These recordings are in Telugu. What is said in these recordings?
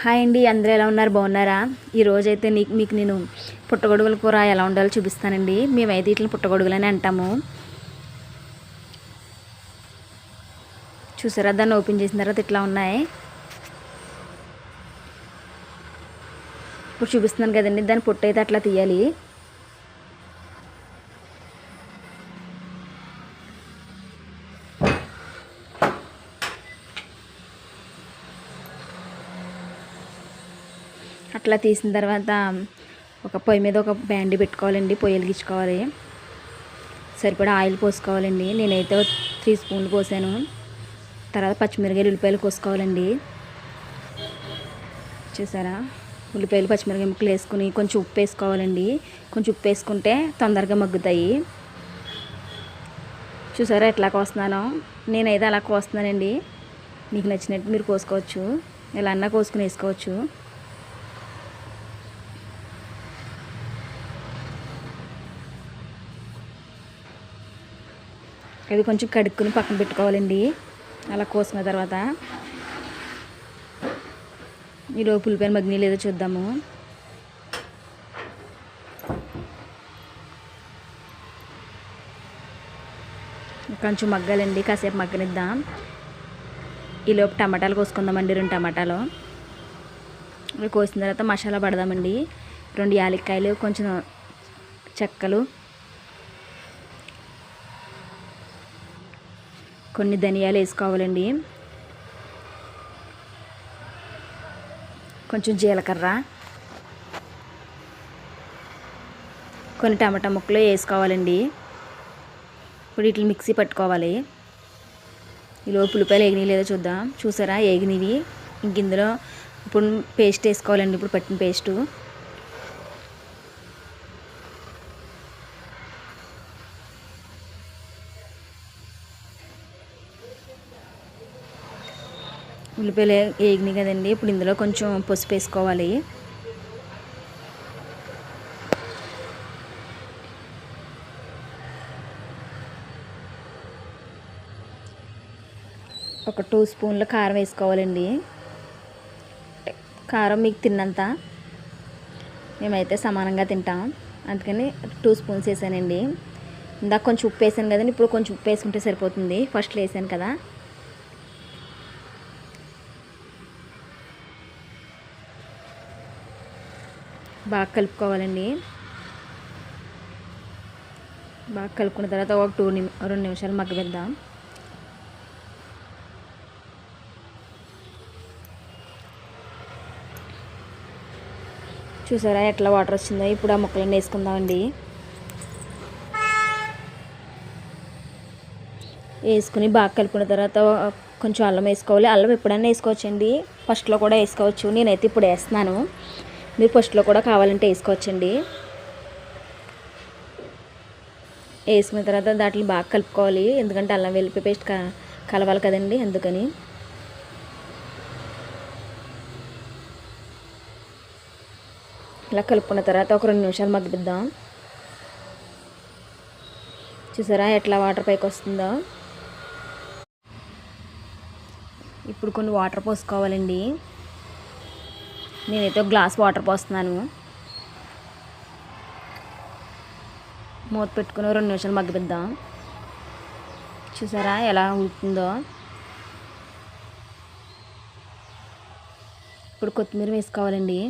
హాయ్ అండి, అందరూ ఎలా ఉన్నారు? బాగున్నారా? ఈరోజైతే మీకు నేను పుట్టగొడుగుల కూర ఎలా ఉండాలో చూపిస్తానండి. మేమైతే వీటిని పుట్టగొడుగులని అంటాము. చూసారా, దాన్ని ఓపెన్ చేసిన తర్వాత ఇట్లా ఉన్నాయి. ఇప్పుడు చూపిస్తున్నాను కదండి, దాని పొట్టు అయితే అట్లా తీయాలి. అట్లా తీసిన తర్వాత ఒక పొయ్యి మీద ఒక బ్యాండీ పెట్టుకోవాలండి. పొయ్యి వెలిగించుకోవాలి. సరిపడా ఆయిల్ పోసుకోవాలండి. నేనైతే 3 స్పూన్లు పోసాను. తర్వాత పచ్చిమిరకాయలు, ఉల్లిపాయలు కోసుకోవాలండి. చూసారా, ఉల్లిపాయలు పచ్చిమిరకాయ ముక్కలు వేసుకుని కొంచెం ఉప్పు వేసుకోవాలండి. కొంచెం ఉప్పు వేసుకుంటే తొందరగా మగ్గుతాయి. చూసారా ఎట్లా కోస్తున్నానో? నేనైతే అలా కోస్తున్నానండి. మీకు నచ్చినట్టు మీరు కోసుకోవచ్చు, ఎలా అన్నా కోసుకుని వేసుకోవచ్చు. అది కొంచెం కడుక్కుని పక్కన పెట్టుకోవాలండి. అలా కోసుకున్న తర్వాత ఈలోపు ఉల్లిపాయలు మగ్గినాయి లేదో చూద్దాము. కొంచెం మగ్గాలండి, కాసేపు మగ్గనిద్దాం. ఈలోపు టమాటాలు కోసుకుందామండి. 2 టమాటాలు కోసిన తర్వాత మసాలా పడదామండి. 2 యాలక్కాయలు, కొంచెం చెక్కలు, కొన్ని ధనియాలు వేసుకోవాలండి. కొంచెం జీలకర్ర, కొన్ని టమాటా ముక్కలు వేసుకోవాలండి. ఇప్పుడు వీటిని మిక్సీ పట్టుకోవాలి. ఈలోపు ఉల్లిపాయలు ఏగినాయి లేదో చూద్దాం. చూసారా, ఏగినవి. ఇంక ఇందులో ఇప్పుడు పేస్ట్ వేసుకోవాలండి. ఇప్పుడు పట్టిన పేస్టు ఉల్లిపాయలు వేగినాయి కదండి. ఇప్పుడు ఇందులో కొంచెం పసుపు వేసుకోవాలి. ఒక 2 స్పూన్ల కారం వేసుకోవాలండి. కారం మీకు తిన్నంత, మేమైతే సమానంగా తింటాం, అందుకని 2 స్పూన్స్ వేసానండి. ఇందాక కొంచెం ఉప్పు వేసాను కదండి, ఇప్పుడు కొంచెం ఉప్పు వేసుకుంటే సరిపోతుంది. ఫస్ట్లో వేసాను కదా. బాగా కలుపుకోవాలండి. బాగా కలుపుకున్న తర్వాత ఒక 2 నిమిషాలు మగ్గబెద్దాం. చూసారా ఎట్లా వాటర్ వచ్చిందో? ఇప్పుడు ఆ ముక్కలన్నీ వేసుకుందామండి. వేసుకుని బాగా కలుపుకున్న తర్వాత కొంచెం అల్లం వేసుకోవాలి. అల్లం ఎప్పుడన్నా వేసుకోవచ్చండి, ఫస్ట్లో కూడా వేసుకోవచ్చు. నేనైతే ఇప్పుడు వేస్తున్నాను. మీరు ఫస్ట్లో కూడా కావాలంటే వేసుకోవచ్చండి. వేసుకున్న తర్వాత దాంట్లో బాగా కలుపుకోవాలి, ఎందుకంటే అల్లం వెల్లుల్లి పేస్ట్ కలవాలి కదండి, అందుకని. ఇలా కలుపుకున్న తర్వాత ఒక 2 నిమిషాలు మగ్గిద్దాం. చూసారా ఎట్లా వాటర్ పైకి వస్తుందో? ఇప్పుడు కొన్ని వాటర్ పోసుకోవాలండి. నేనైతే ఒక గ్లాస్ వాటర్ పోస్తున్నాను. మూత పెట్టుకుని 2 నిమిషాలు మగ్గిద్దాం. చూసారా ఎలా ఉడుకుతుందో? ఇప్పుడు కొత్తిమీర వేసుకోవాలండి.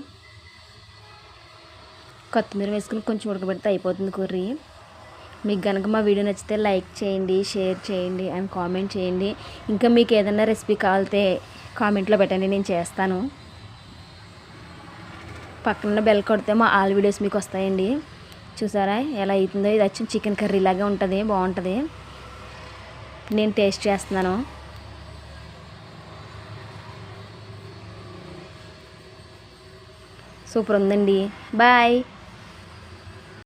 కొత్తిమీర వేసుకుని కొంచెం ఉడకబెడితే అయిపోతుంది కర్రీ. మీకు కనుక మా వీడియో నచ్చితే లైక్ చేయండి, షేర్ చేయండి అండ్ కామెంట్ చేయండి. ఇంకా మీకు ఏదైనా రెసిపీ కావాలితే కామెంట్లో పెట్టండి, నేను చేస్తాను. పక్కన బెల్ కొడితే మా ఆల్ వీడియోస్ మీకు వస్తాయండి. చూసారా ఎలా అవుతుందో? ఇది వచ్చి చికెన్ కర్రీ లాగా ఉంటుంది, బాగుంటుంది. నేను టేస్ట్ చేస్తున్నాను. సూపర్ ఉందండి. బాయ్.